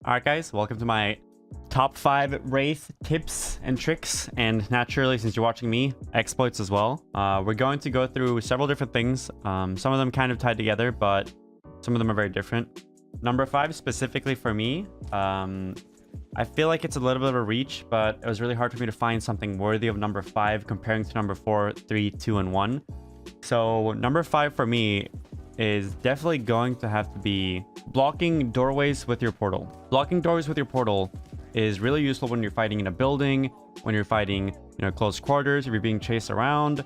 Alright guys, welcome to my top 5 Wraith tips and tricks, and naturally, since you're watching me, exploits as well. We're going to go through several different things. Some of them kind of tied together, but some of them are very different. Number 5 specifically for me, I feel like it's a little bit of a reach, but it was really hard for me to find something worthy of number 5 comparing to number 4, 3, 2, and 1. So number 5 for me is definitely going to have to be blocking doorways with your portal. Blocking doorways with your portal is really useful when you're fighting in a building, when you're fighting, close quarters, if you're being chased around,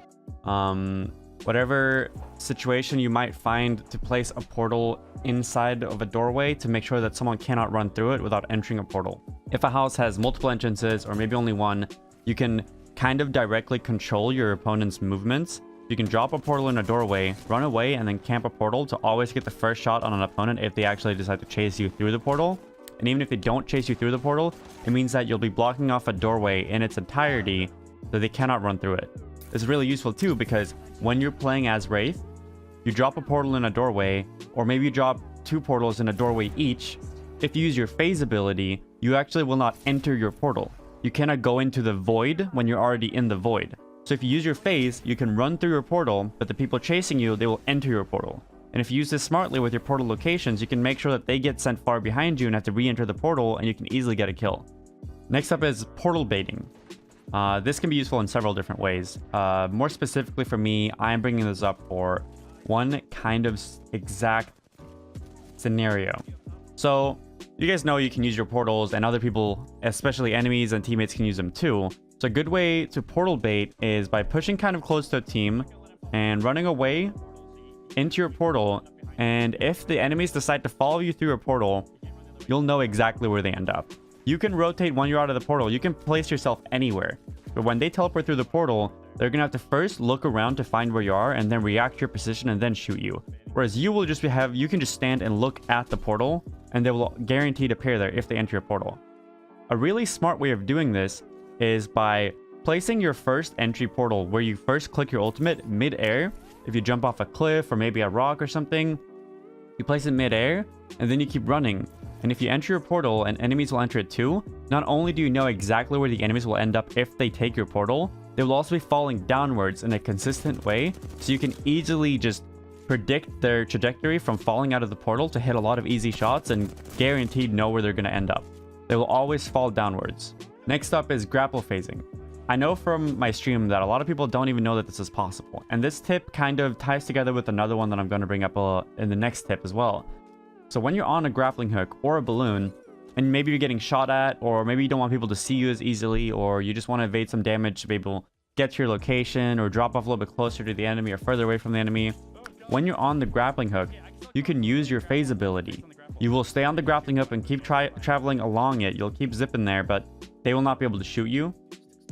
whatever situation you might find to place a portal inside of a doorway to make sure that someone cannot run through it without entering a portal. If a house has multiple entrances or maybe only one, you can kind of directly control your opponent's movements. You can drop a portal in a doorway, run away, and then camp a portal to always get the first shot on an opponent if they actually decide to chase you through the portal. And even if they don't chase you through the portal, it means that you'll be blocking off a doorway in its entirety so they cannot run through it. This is really useful too, because when you're playing as Wraith, you drop a portal in a doorway, or maybe you drop 2 portals in a doorway each. If you use your phase ability, you actually will not enter your portal. You cannot go into the void when you're already in the void. So if you use your phase, you can run through your portal, but the people chasing you, they will enter your portal. And if you use this smartly with your portal locations, you can make sure that they get sent far behind you and have to re-enter the portal, and you can easily get a kill. Next up is portal baiting. This can be useful in several different ways. More specifically for me, I'm bringing this up for one kind of exact scenario. So you guys know you can use your portals, and other people, especially enemies and teammates, can use them too. So a good way to portal bait is by pushing kind of close to a team and running away into your portal. And if the enemies decide to follow you through your portal, you'll know exactly where they end up. You can rotate when you're out of the portal. You can place yourself anywhere. But when they teleport through the portal, they're going to have to first look around to find where you are and then react to your position and then shoot you. Whereas you will just you can just stand and look at the portal, and they will guaranteed appear there if they enter your portal. A really smart way of doing this is by placing your first entry portal where you first click your ultimate mid-air. If you jump off a cliff or maybe a rock or something, you place it mid-air and then you keep running. And if you enter your portal and enemies will enter it too, not only do you know exactly where the enemies will end up if they take your portal, they will also be falling downwards in a consistent way, so you can easily just predict their trajectory from falling out of the portal to hit a lot of easy shots and guaranteed know where they're going to end up. They will always fall downwards. Next up is grapple phasing. I know from my stream that a lot of people don't even know that this is possible, and this tip kind of ties together with another one that I'm going to bring up in the next tip as well. So when you're on a grappling hook or a balloon, and maybe you're getting shot at, or maybe you don't want people to see you as easily, or you just want to evade some damage to be able to get to your location or drop off a little bit closer to the enemy or further away from the enemy, when you're on the grappling hook, you can use your phase ability. You will stay on the grappling hook and keep traveling along it. You'll keep zipping there, but they will not be able to shoot you.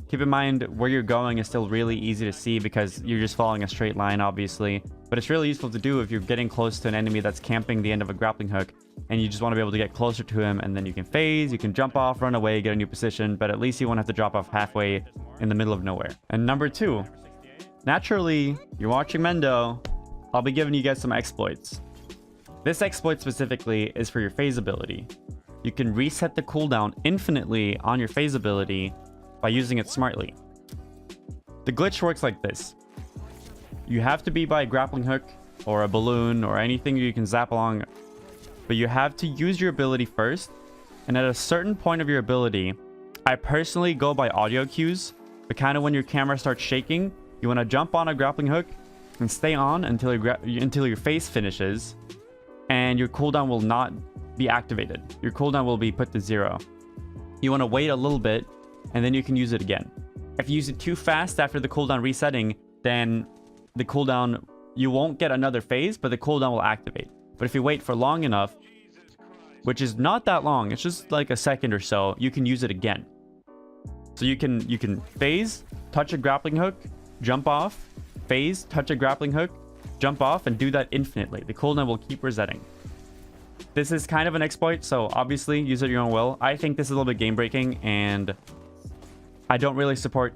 Keep in mind, where you're going is still really easy to see because you're just following a straight line, obviously. But it's really useful to do if you're getting close to an enemy that's camping the end of a grappling hook and you just want to be able to get closer to him, and then you can phase, you can jump off, run away, get a new position, but at least you won't have to drop off halfway in the middle of nowhere. And number 2, naturally, you're watching Mendo, I'll be giving you guys some exploits. This exploit specifically is for your phase ability. You can reset the cooldown infinitely on your phase ability by using it smartly. The glitch works like this. You have to be by a grappling hook or a balloon or anything you can zap along, but you have to use your ability first, and at a certain point of your ability, I personally go by audio cues, but kind of when your camera starts shaking, you want to jump on a grappling hook and stay on until your phase finishes, and your cooldown will not be activated. Your cooldown will be put to 0. You want to wait a little bit, and then you can use it again. If you use it too fast after the cooldown resetting, then the cooldown, you won't get another phase, but the cooldown will activate. But if you wait for long enough, which is not that long, it's just like a second or so, you can use it again. So you can phase, touch a grappling hook, jump off, phase, touch a grappling hook, jump off, and do that infinitely. The cooldown will keep resetting. This is kind of an exploit, so obviously use it at your own will. I think this is a little bit game breaking, and I don't really support,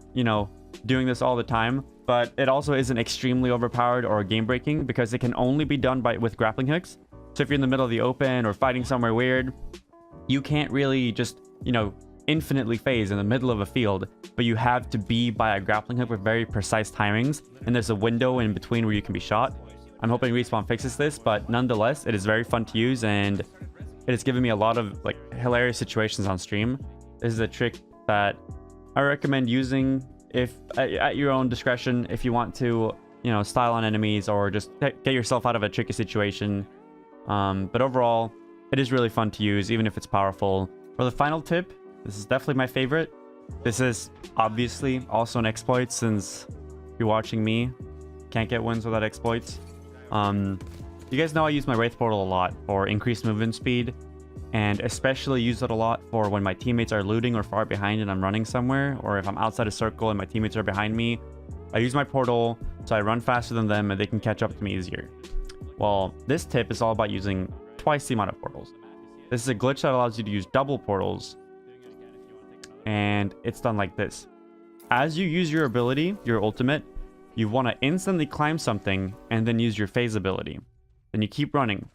doing this all the time, but it also isn't extremely overpowered or game breaking because it can only be done with grappling hooks. So if you're in the middle of the open or fighting somewhere weird, you can't really just, infinitely phase in the middle of a field, but you have to be by a grappling hook with very precise timings, and there's a window in between where you can be shot. I'm hoping Respawn fixes this, but nonetheless, it is very fun to use, and it has given me a lot of hilarious situations on stream. This is a trick that I recommend using if at your own discretion, if you want to, style on enemies or just get yourself out of a tricky situation. But overall, it is really fun to use, even if it's powerful. For the final tip, this is definitely my favorite. This is obviously also an exploit, since if you're watching me, can't get wins without exploits. You guys know I use my Wraith portal a lot for increased movement speed, and especially use it a lot for when my teammates are looting or far behind and I'm running somewhere, or if I'm outside a circle and my teammates are behind me. I use my portal so I run faster than them and they can catch up to me easier. Well, this tip is all about using twice the amount of portals. This is a glitch that allows you to use double portals, and it's done like this. As you use your ability, your ultimate, you want to instantly climb something and then use your phase ability. Then you keep running.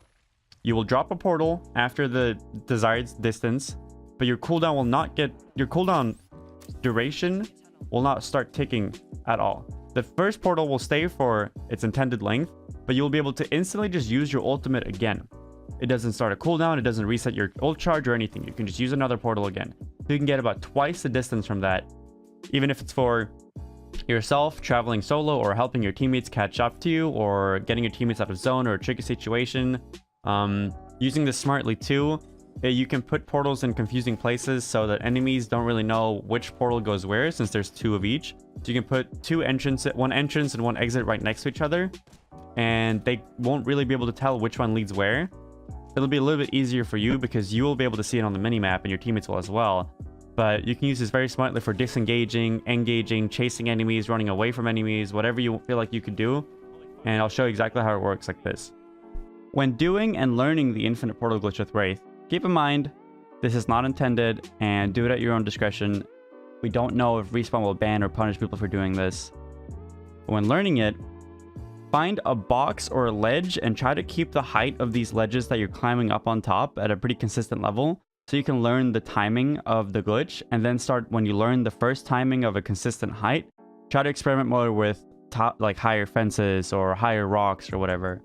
You will drop a portal after the desired distance, but your cooldown will not get... Your cooldown duration will not start ticking at all. The first portal will stay for its intended length, but you will be able to instantly just use your ultimate again. It doesn't start a cooldown, it doesn't reset your ult charge or anything. You can just use another portal again. So you can get about twice the distance from that, even if it's for yourself traveling solo or helping your teammates catch up to you or getting your teammates out of zone or a tricky situation. Using this smartly too, you can put portals in confusing places so that enemies don't really know which portal goes where, since there's two of each. So you can put one entrance and one exit right next to each other, and they won't really be able to tell which one leads where. It'll be a little bit easier for you because you will be able to see it on the minimap, and your teammates will as well. But you can use this very smartly for disengaging, engaging, chasing enemies, running away from enemies, whatever you feel like you could do. And I'll show you exactly how it works like this. When doing and learning the infinite portal glitch with Wraith, keep in mind, this is not intended, and do it at your own discretion. We don't know if Respawn will ban or punish people for doing this. But when learning it, find a box or a ledge and try to keep the height of these ledges that you're climbing up on top at a pretty consistent level, so you can learn the timing of the glitch, and then when you learn the first timing of a consistent height, try to experiment more with higher fences or higher rocks or whatever.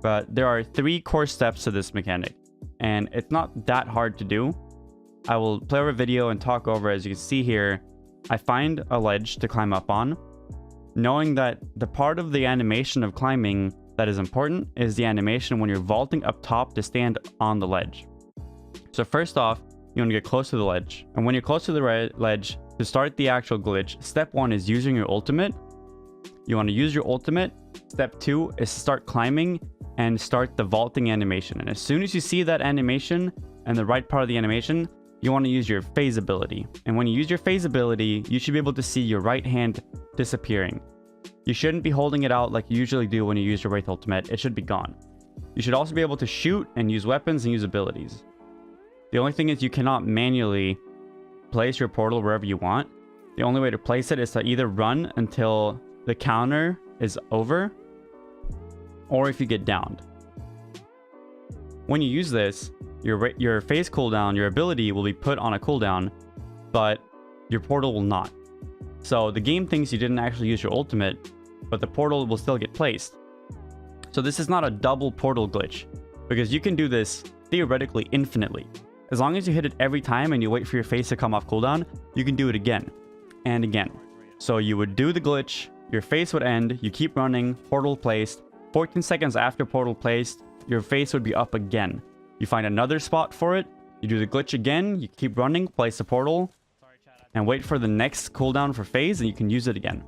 But there are 3 core steps to this mechanic, and it's not that hard to do. I will play over a video and talk over. As you can see here, I find a ledge to climb up on, knowing that the part of the animation of climbing that is important is the animation when you're vaulting up top to stand on the ledge. So first off, you want to get close to the ledge, and when you're close to the ledge, to start the actual glitch, step 1 is using your ultimate. You want to use your ultimate. Step 2 is start climbing and start the vaulting animation. And as soon as you see that animation and the right part of the animation, you want to use your phase ability. And when you use your phase ability, you should be able to see your right hand disappearing. You shouldn't be holding it out like you usually do when you use your Wraith ultimate. It should be gone. You should also be able to shoot and use weapons and use abilities. The only thing is you cannot manually place your portal wherever you want. The only way to place it is to either run until the counter is over, or if you get downed. When you use this, your phase cooldown, your ability will be put on a cooldown, but your portal will not. So the game thinks you didn't actually use your ultimate, but the portal will still get placed. So this is not a double portal glitch, because you can do this theoretically infinitely. As long as you hit it every time and you wait for your phase to come off cooldown, you can do it again and again. So you would do the glitch, your phase would end, you keep running, portal placed. 14 seconds after portal placed, your phase would be up again. You find another spot for it, you do the glitch again, you keep running, place the portal, and wait for the next cooldown for phase, and you can use it again.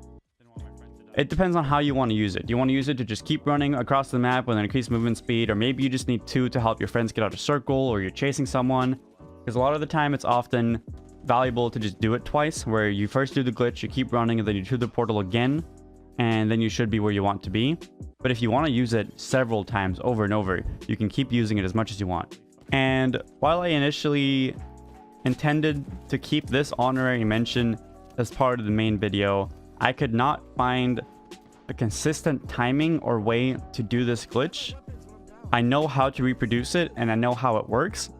It depends on how you want to use it. Do you want to use it to just keep running across the map with an increased movement speed, or maybe you just need 2 to help your friends get out of circle, or you're chasing someone? Because a lot of the time it's often valuable to just do it twice, where you first do the glitch, you keep running, and then you do the portal again, and then you should be where you want to be. But if you want to use it several times over and over, you can keep using it as much as you want. And while I initially intended to keep this honorary mention as part of the main video, I could not find a consistent timing or way to do this glitch. I know how to reproduce it and I know how it works,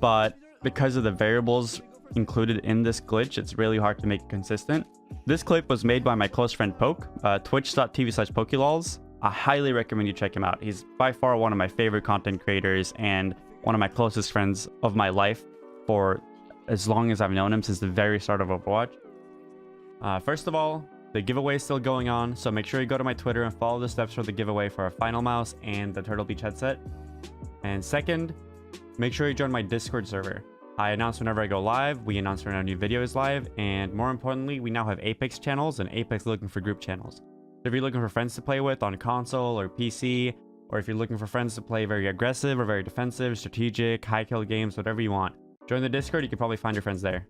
but because of the variables included in this glitch, it's really hard to make it consistent. This clip was made by my close friend Poke, twitch.tv/pokelols. I highly recommend you check him out. He's by far one of my favorite content creators and one of my closest friends of my life for as long as I've known him, since the very start of Overwatch. First of all, the giveaway is still going on, so make sure you go to my Twitter and follow the steps for the giveaway for a Final Mouse and the Turtle Beach headset. And second, make sure you join my Discord server. I announce whenever I go live, we announce when our new video is live, and more importantly, we now have Apex channels, and Apex is looking for group channels. So if you're looking for friends to play with on console or PC, or if you're looking for friends to play very aggressive or very defensive, strategic, high kill games, whatever you want, join the Discord. You can probably find your friends there.